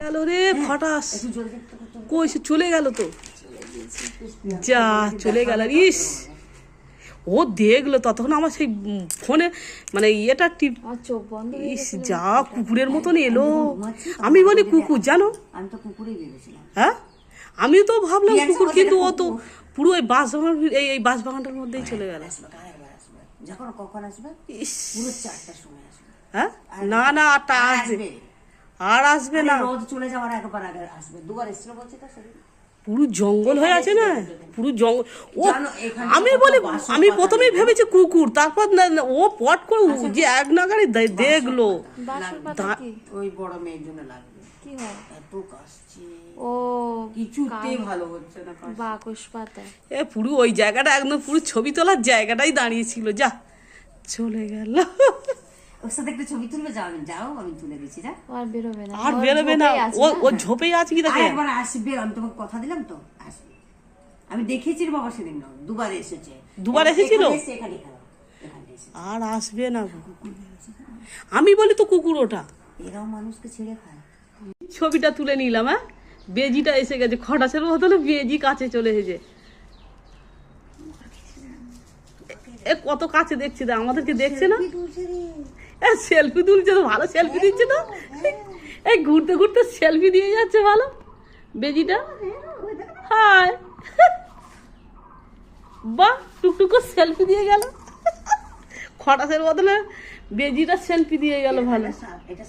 গেল রে খটাস, কই সে চলে গেল তো, যা চলে গেল। ইস ও দেখলো ততক্ষণ আমার সেই ফোনে মানে ইয়েটা টিপ, ইস যা কুকুরের মতন এলো। আমি বলি কুকুর জানো, আমি তো কুকুরই ভেবেছিলাম। হ্যাঁ আমি তো ভাবলাম কুকুর, কিন্তু ও তো পুরো ওই বাঁশবাগান, এই বাঁশবাগানটার মধ্যেই চলে গেল। যখন কখন আসবে? ইস পুরো 4টার সময় আসবে। হ্যাঁ না না আটটা আসবে, আর আসবে না। রোদ চলে যাওয়ার একবার আগে আসবে। দুবার এসেছিল বলছে তো শরীর। পুরো জঙ্গল হয়ে আছে না, পুরো জঙ্গল। ও জানো, এখানে আমি কত বলি, বাসন আমি পাতা প্রথমেই নেই। ভেবেছি কুকুর, তারপর ও পট করে যে এক নাগারে দেখলো। ওই বড় মেয়ের জন্য লাগবে। কি হয়? এত কাশছে, ও কিছুতেই ভালো হচ্ছে না কাশি। বাকস পাতা। এ পুরো ওই জায়গাটা একদম পুরো ছবি তোলার জায়গাটাই দাঁড়িয়েছিল, যা চলে গেল। ওর সাথে একটা ছবি তুলবে, যাও যাও, আমি তুলে দিচ্ছি। যা, আর বেরোবে না, আর বেরোবে না, ও ঝোপেই আছে কি দেখে। একবার আসবে, আমি তোমাকে কথা দিলাম তো আসবে। আমি দেখেছি রে বাবা সেদিন, দুবার এসেছে। দুবার এসেছিল? এখানে এসেছে, এখানে এসেছে। আর আসবে না গো। আমি বলি তো কুকুর ওটা। এরাও মানুষকে ছেড়ে খায়। ছবিটা তুলে নিলাম। হ্যাঁ বেজিটা এসে গেছে, খটাসের বদলে বেজি কাছে চলে এসেছে। এ কত কাছে দেখছে, আমাদেরকে দেখছে না। সেলফি তুলছে তো, ভালো সেলফি দিচ্ছে তো। এই ঘুরতে ঘুরতে সেলফি দিয়ে যাচ্ছে ভালো বেজিটা। হাই বাহ, টুকটুক করে সেলফি দিয়ে গেল। খটাসের বদলে বেজিটা সেলফি দিয়ে গেল ভালো। এটা